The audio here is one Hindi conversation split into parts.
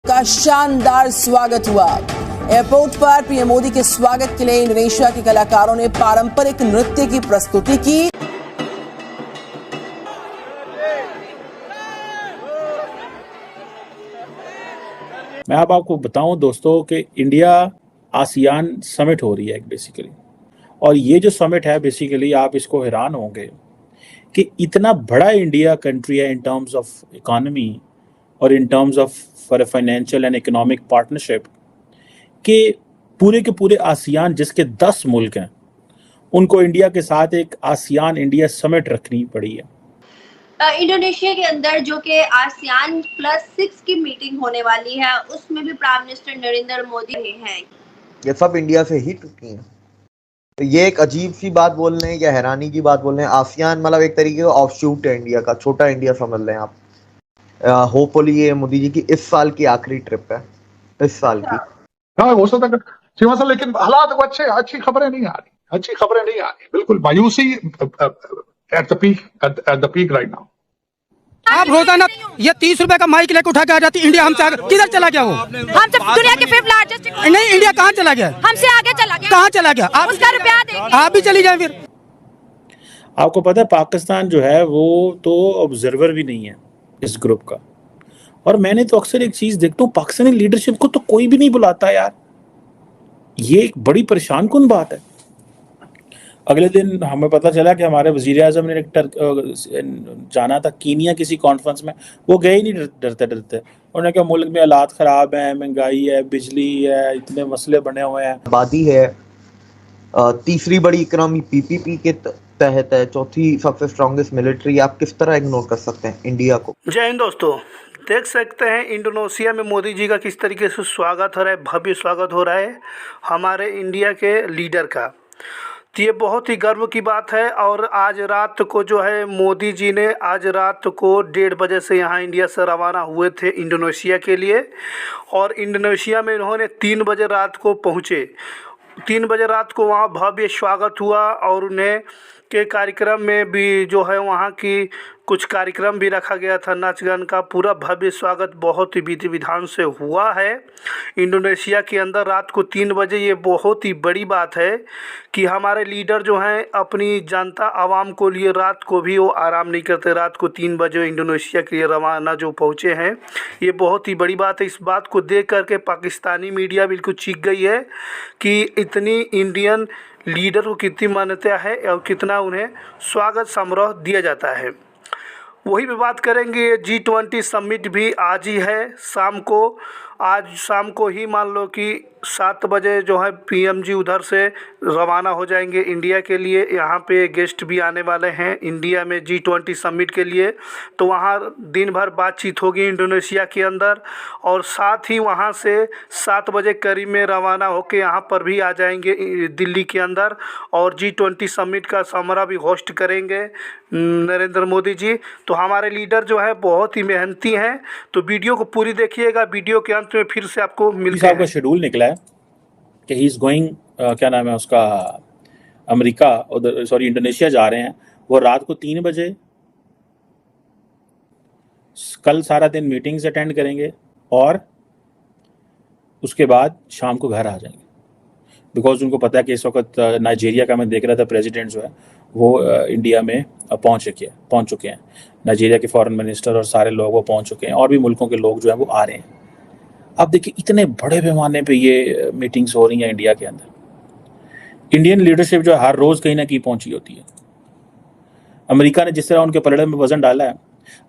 का शानदार स्वागत हुआ। एयरपोर्ट पर पीएम मोदी के स्वागत के लिए इंडोनेशिया के कलाकारों ने पारंपरिक नृत्य की प्रस्तुति की। मैं अब आपको बताऊं दोस्तों कि इंडिया आसियान समिट हो रही है बेसिकली, और ये जो समिट है बेसिकली आप इसको हैरान होंगे कि इतना बड़ा इंडिया कंट्री है इन टर्म्स ऑफ इकोनॉमी और in terms of for financial and economic partnership के पूरे आसियान जिसके 10 मुल्क हैं उनको इंडिया के साथ एक आसियान इंडिया समिट रखनी पड़ी है। इंडोनेशिया के अंदर जो कि आसियान +6 की मीटिंग होने वाली है, उसमें भी प्राइम मिनिस्टर नरेंद्र मोदी हैं। ये सब इंडिया से ही टूटी हैं। तो ये एक अजीब सी बात बोल रहे हैं या हैरानी की बात बोल रहे हैं। आसियान मतलब एक तरीके का ऑफशूट है इंडिया का, छोटा इंडिया समझ लें आप। होपफुली ये मोदी जी की इस साल की आखिरी ट्रिप है, इस साल की। हाँ हो सकता है, लेकिन हालात अच्छी खबरें नहीं आ रही, बिल्कुल मायूसी at the peak right now. आप रोजाना ये 30 रुपए का माइक लेकर उठा के आ जाती इंडिया, हमसे आगे किधर चला गया वो? हमसे दुनिया के 5th लार्जेस्ट नहीं, इंडिया कहाँ चला गया? हमसे आगे चला गया। कहाँ चला गया? आप उसका रुपया देंगे, आप भी चली जाए फिर। आपको पता है पाकिस्तान जो है वो तो ऑब्जर्वर भी नहीं है इस ग्रुप का, और मैंने तो अक्सर एक चीज देखता हूँ, पाकिस्तानी लीडरशिप को तो कोई भी नहीं बुलाता यार। ये एक बड़ी परेशान कुन बात है। अगले दिन हमें पता चला कि हमारे वजीर आजम ने जाना था कीनिया किसी कॉन्फ्रेंस में, वो गए ही नहीं डरते उन्होंने कहा मुल्क में हालात ख़राब हैं, महंगाई है, बिजली है, इतने मसले बने हुए हैं। आबादी है, तीसरी बड़ी इकोनॉमी पीपीपी के तहत है, चौथी सबसे स्ट्रॉन्गेस्ट मिलिट्री। आप किस तरह इग्नोर कर सकते हैं इंडिया को? जय हिंद दोस्तों, देख सकते हैं इंडोनेशिया में मोदी जी का किस तरीके से स्वागत हो रहा है, भव्य स्वागत हो रहा है हमारे इंडिया के लीडर का। तो ये बहुत ही गर्व की बात है। और आज रात को जो है मोदी जी ने आज रात को 1:30 बजे से यहाँ इंडिया से रवाना हुए थे इंडोनेशिया के लिए, और इंडोनेशिया में इन्होंने 3 बजे रात को पहुँचे। 3 बजे रात को वहाँ भव्य स्वागत हुआ, और उन्हें के कार्यक्रम में भी जो है वहाँ की कुछ कार्यक्रम भी रखा गया था, नाच गान का। पूरा भव्य स्वागत बहुत ही विधि विधान से हुआ है इंडोनेशिया के अंदर रात को 3 बजे। ये बहुत ही बड़ी बात है कि हमारे लीडर जो हैं अपनी जनता आवाम को लिए रात को भी वो आराम नहीं करते, रात को 3 बजे इंडोनेशिया के लिए रवाना जो पहुँचे हैं, ये बहुत ही बड़ी बात है। इस बात को देख करके पाकिस्तानी मीडिया बिल्कुल चीख गई है कि इतनी इंडियन लीडर को कितनी मान्यता है और कितना उन्हें स्वागत समारोह दिया जाता है। वही भी बात करेंगे। G20 समिट भी आज ही है शाम को। आज शाम को ही मान लो कि 7 बजे जो है पीएम जी उधर से रवाना हो जाएंगे इंडिया के लिए। यहाँ पे गेस्ट भी आने वाले हैं इंडिया में G20 समिट के लिए, तो वहाँ दिन भर बातचीत होगी इंडोनेशिया के अंदर। और साथ ही वहाँ से 7 बजे करीब में रवाना होकर यहाँ पर भी आ जाएंगे दिल्ली के अंदर, और G20 समिट का समारोह भी होस्ट करेंगे नरेंद्र मोदी जी। तो हमारे लीडर जो है बहुत ही मेहनती हैं, तो वीडियो को पूरी देखिएगा। वीडियो के अंत में फिर से आपको मिलता है। शेड्यूल निकला है कि ही इज गोइंग, क्या नाम है उसका, अमेरिका, उधर सॉरी इंडोनेशिया जा रहे हैं। वो रात को 3 बजे कल सारा दिन मीटिंग्स अटेंड करेंगे और उसके बाद शाम को घर आ जाएंगे, बिकॉज उनको पता है कि इस वक्त नाइजीरिया का मैं देख रहा था प्रेसिडेंट जो है वो इंडिया में पहुंच चुके हैं। नाइजीरिया के फॉरेन मिनिस्टर और सारे लोग वो पहुंच चुके हैं, और भी मुल्कों के लोग जो हैं वो आ रहे हैं। अब देखिए इतने बड़े पैमाने पे ये मीटिंग्स हो रही हैं इंडिया के अंदर। इंडियन लीडरशिप जो है हर रोज़ कहीं ना कहीं पहुंची होती है। अमेरिका ने जिस तरह उनके पलड़े में वजन डाला है,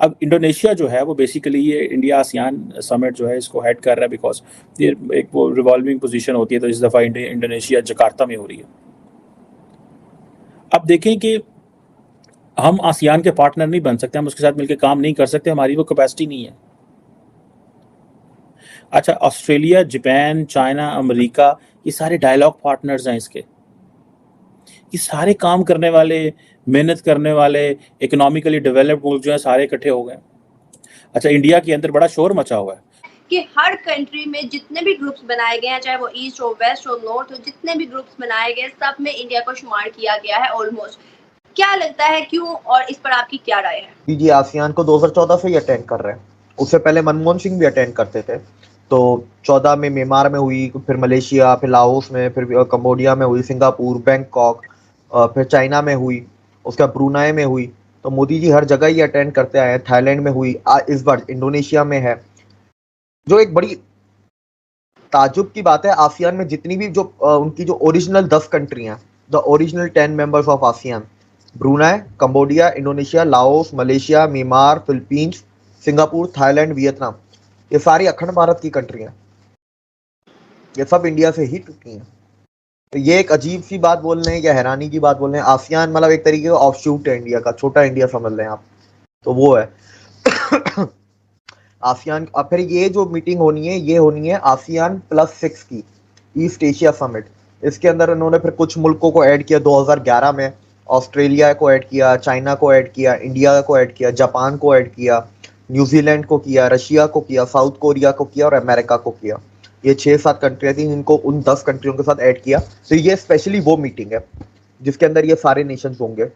अब इंडोनेशिया जो है वो बेसिकली ये इंडिया आसियान समिट जो है इसको हेड कर रहा है, बिकॉज ये एक वो रिवॉल्विंग पोजीशन होती है। तो इस दफ़ा इंडोनेशिया जकार्ता में हो रही है। अब देखें कि हम आसियान के पार्टनर नहीं बन सकते, हम उसके साथ मिलकर काम नहीं कर सकते, हमारी वो कैपेसिटी नहीं है। अच्छा, ऑस्ट्रेलिया, जापान, चाइना, अमेरिका, ये सारे डायलॉग पार्टनर्स हैं इसके। ये सारे काम करने वाले, मेहनत करने वाले, इकोनॉमिकली डेवलप्ड मुल्क जो हैं सारे इकट्ठे हो गए। अच्छा, इंडिया के अंदर बड़ा शोर मचा हुआ है कि हर कंट्री में जितने भी ग्रुप्स बनाए गए हैं, चाहे वो ईस्ट हो, वेस्ट हो, नॉर्थ हो, जितने भी ग्रुप्स बनाए गए सब में इंडिया को शुमार किया गया है ऑलमोस्ट। क्या लगता है क्यों, और इस पर आपकी क्या राय है? जी, आसियान को 2014 से ही अटेंड कर रहे हैं, उससे पहले मनमोहन सिंह भी अटेंड करते थे। तो 14 में म्यांमार में हुई, फिर मलेशिया, फिर लाओस में, फिर कंबोडिया में हुई, सिंगापुर, बैंकॉक, फिर चाइना में हुई, उसका ब्रुनाई में हुई। तो मोदी जी हर जगह ही अटेंड करते आए हैं। थाईलैंड में हुई, इस बार इंडोनेशिया में है। जो एक बड़ी ताजुब की बात है, आसियान में जितनी भी जो उनकी जो ओरिजिनल 10 कंट्री हैं, the original 10 members of ASEAN, Brunei, Cambodia, Indonesia, Laos, Malaysia, Myanmar, Philippines, Singapore, Thailand, Vietnam, ये सारी अखंड भारत की कंट्री हैं। ये सब इंडिया से ही टूटी हैं। तो ये एक अजीब सी बात बोल रहे हैं या हैरानी की बात बोल रहे हैं। आसियान मतलब एक तरीके का ऑफशूट है इंडिया का, छोटा इंडिया समझ लें आप, तो वो है आसियान। अब फिर ये जो मीटिंग होनी है, ये होनी है आसियान +6 की, ईस्ट एशिया समिट। इसके अंदर इन्होंने फिर कुछ मुल्कों को ऐड किया 2011 में, ऑस्ट्रेलिया को ऐड किया, चाइना को ऐड किया, इंडिया को ऐड किया, जापान को ऐड किया, न्यूजीलैंड को किया, रशिया को किया, साउथ कोरिया को किया और अमेरिका को किया। ये 6-7 कंट्रियां थी, इनको उन 10 कंट्रियों के साथ ऐड किया। तो ये स्पेशली वो मीटिंग है जिसके अंदर ये सारे नेशंस होंगे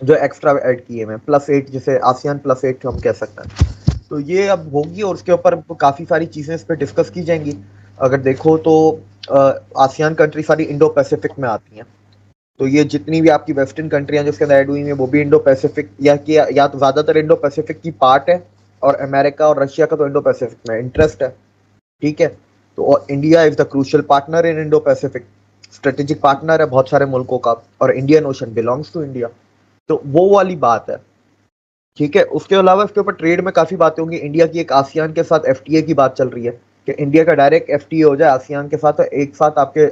जो एक्स्ट्रा ऐड किए हैं, +8, जिसे आसियान +8 हम कह सकते हैं। तो ये अब होगी और उसके ऊपर काफ़ी सारी चीज़ें इस पर डिस्कस की जाएंगी। अगर देखो तो आसियान कंट्री सारी इंडो पैसिफिक में आती हैं। तो ये जितनी भी आपकी वेस्टर्न कंट्रियां जिसके अंदर ऐड हुई हैं वो भी इंडो पैसिफिक या तो ज़्यादातर इंडो पैसिफिक की पार्ट है, और अमेरिका और रशिया का तो इंडो पैसिफिक में इंटरेस्ट है। ठीक है, तो India is the crucial partner in Indo Pacific, strategic partner है बहुत सारे मुल्कों का, और Indian ocean belongs to India. तो वो वाली बात है। ठीक है, उसके अलावा इसके ऊपर ट्रेड में काफ़ी बातें होंगी। इंडिया की एक आसियान के साथ FTA की बात चल रही है कि इंडिया का डायरेक्ट FTA हो जाए आसियान के साथ, तो एक साथ आपके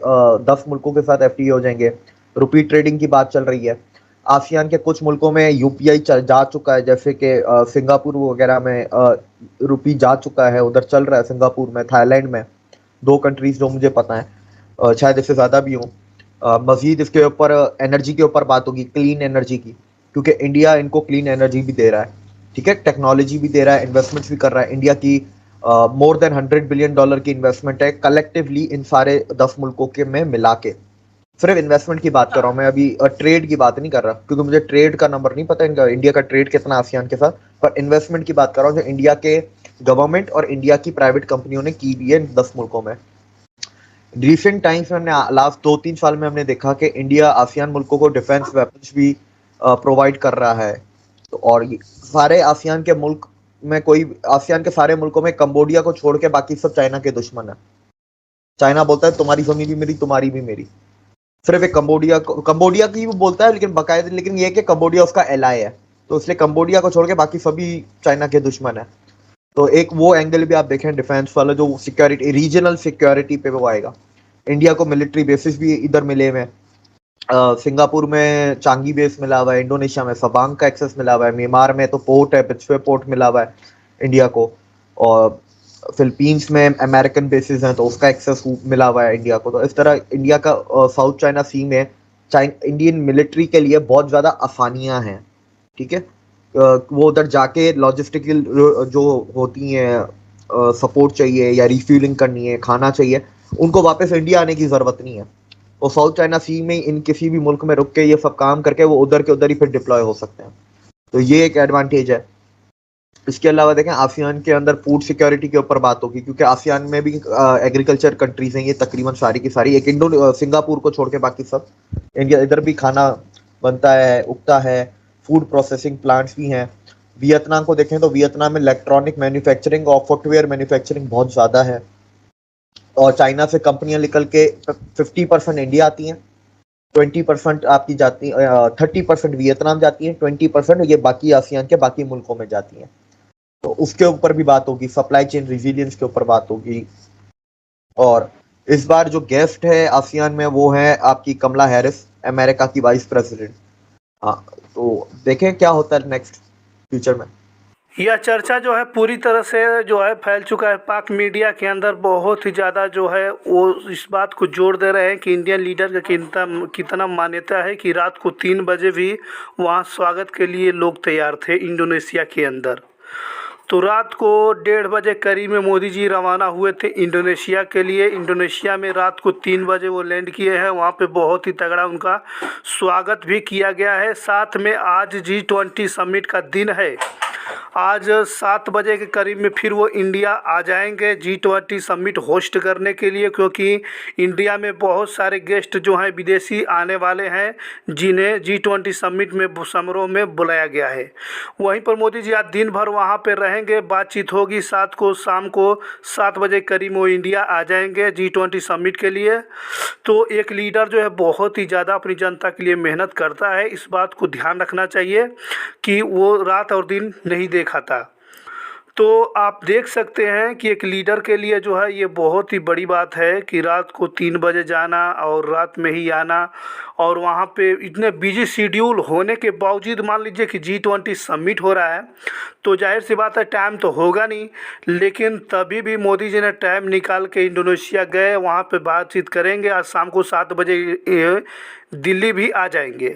10 मुल्कों के साथ FTA हो जाएंगे। रुपी ट्रेडिंग की बात चल रही है। आसियान के कुछ मुल्कों में UPI जा चुका है, जैसे कि सिंगापुर वगैरह में रुपी जा चुका है, उधर चल रहा है सिंगापुर में, थाईलैंड में, 2 कंट्रीज जो मुझे पता है, शायद इससे ज़्यादा भी हों। मजीद इसके ऊपर एनर्जी के ऊपर बात होगी, क्लीन एनर्जी की, क्योंकि इंडिया इनको क्लीन एनर्जी भी दे रहा है। ठीक है, टेक्नोलॉजी भी दे रहा है, इन्वेस्टमेंट्स भी कर रहा है। इंडिया की मोर देन $100 बिलियन की इन्वेस्टमेंट है कलेक्टिवली इन सारे 10 मुल्कों के में मिला के। सिर्फ इन्वेस्टमेंट की बात कर रहा हूँ मैं, अभी ट्रेड की बात नहीं कर रहा, क्योंकि मुझे ट्रेड का नंबर नहीं पता इनका, इंडिया का ट्रेड कितना आसियान के साथ, पर इन्वेस्टमेंट की बात कर रहा हूँ जो इंडिया के गवर्नमेंट और इंडिया की प्राइवेट कंपनियों ने की भी है इन 10 मुल्कों में। रिसेंट टाइम्स में हमने लास्ट 2-3 साल में हमने देखा कि इंडिया आसियान मुल्कों को डिफेंस वेपन्स भी प्रोवाइड कर रहा है। तो और सारे आसियान के मुल्क में, कोई आसियान के सारे मुल्कों में कंबोडिया को छोड़ के बाकी सब चाइना के दुश्मन है। चाइना बोलता है तुम्हारी जमीन भी मेरी, तुम्हारी भी मेरी। सिर्फ एक कंबोडिया की वो बोलता है, लेकिन बाकायदा, लेकिन ये कि कंबोडिया उसका एलाय है, तो इसलिए कंबोडिया को छोड़ के बाकी सभी चाइना के दुश्मन है। तो एक वो एंगल भी आप देखें डिफेंस वाला, जो सिक्योरिटी, रीजनल सिक्योरिटी पे वो आएगा। इंडिया को मिलिट्री बेसिस भी इधर मिले हुए हैं, सिंगापुर में चांगी बेस मिला हुआ है, इंडोनेशिया में सबांग का एक्सेस मिला हुआ है, म्यांमार में तो पोर्ट है, पिट्सवे पोर्ट मिला हुआ है इंडिया को, और फिलीपींस में अमेरिकन बेसिस हैं तो उसका एक्सेस मिला हुआ है इंडिया को। तो इस तरह इंडिया का साउथ चाइना सी में इंडियन मिलिट्री के लिए बहुत ज़्यादा आसानियां हैं। ठीक है, वो उधर जाके लॉजिस्टिकल जो होती हैं सपोर्ट चाहिए या रिफ्यूलिंग करनी है, खाना चाहिए, उनको वापस इंडिया आने की ज़रूरत नहीं है। वो साउथ चाइना सी में इन किसी भी मुल्क में रुक के ये सब काम करके वो उधर के उधर ही फिर डिप्लॉय हो सकते हैं। तो ये एक एडवांटेज है। इसके अलावा देखें आसियान के अंदर फूड सिक्योरिटी के ऊपर बात होगी, क्योंकि आसियान में भी एग्रीकल्चर कंट्रीज हैं ये तकरीबन सारी की सारी, एक सिंगापुर को छोड़ के बाकी सब। इंडिया इधर भी खाना बनता है, उगता है, फूड प्रोसेसिंग प्लांट्स भी हैं। वियतनाम को देखें तो वियतनाम में इलेक्ट्रॉनिक मैन्युफैक्चरिंग और फुटवेयर मैन्युफैक्चरिंग बहुत ज़्यादा है, और चाइना से कंपनियां निकल के 50% इंडिया आती हैं, 20% आपकी जाती, 30% वियतनाम जाती हैं, 20% ये बाकी आसियान के बाकी मुल्कों में जाती हैं। तो उसके ऊपर भी बात होगी, सप्लाई चेन रिजिलियंस के ऊपर बात होगी। और इस बार जो गेस्ट है आसियान में वो है आपकी कमला हैरिस, अमेरिका की वाइस प्रेसिडेंट। हाँ, तो देखें क्या होता है नेक्स्ट फ्यूचर में। यह चर्चा जो है पूरी तरह से जो है फैल चुका है पाक मीडिया के अंदर, बहुत ही ज़्यादा जो है वो इस बात को जोड़ दे रहे हैं कि इंडियन लीडर का कितना मान्यता है कि रात को 3 बजे भी वहाँ स्वागत के लिए लोग तैयार थे इंडोनेशिया के अंदर। तो रात को 1:30 बजे करीब में मोदी जी रवाना हुए थे इंडोनेशिया के लिए। इंडोनेशिया में रात को 3 बजे वो लैंड किए हैं, वहाँ पे बहुत ही तगड़ा उनका स्वागत भी किया गया है। साथ में आज G20 समिट का दिन है, आज 7 बजे के करीब में फिर वो इंडिया आ जाएंगे G20 समिट होस्ट करने के लिए, क्योंकि इंडिया में बहुत सारे गेस्ट जो हैं विदेशी आने वाले हैं जिन्हें G20 समिट में समारोह में बुलाया गया है। वहीं पर मोदी जी आज दिन भर वहाँ पे रहेंगे, बातचीत होगी। शाम को 7 बजे करीब वो इंडिया आ जाएंगे G20 समिट के लिए। तो एक लीडर जो है बहुत ही ज़्यादा अपनी जनता के लिए मेहनत करता है, इस बात को ध्यान रखना चाहिए कि वो रात और दिन नहीं देखता। तो आप देख सकते हैं कि एक लीडर के लिए जो है ये बहुत ही बड़ी बात है कि रात को 3 बजे जाना और रात में ही आना, और वहाँ पे इतने बिजी शेड्यूल होने के बावजूद मान लीजिए कि G20 समिट हो रहा है, तो जाहिर सी बात है टाइम तो होगा नहीं, लेकिन तभी भी मोदी जी ने टाइम निकाल के इंडोनेशिया गए, वहाँ पे बातचीत करेंगे। आज शाम को 7 बजे दिल्ली भी आ जाएंगे।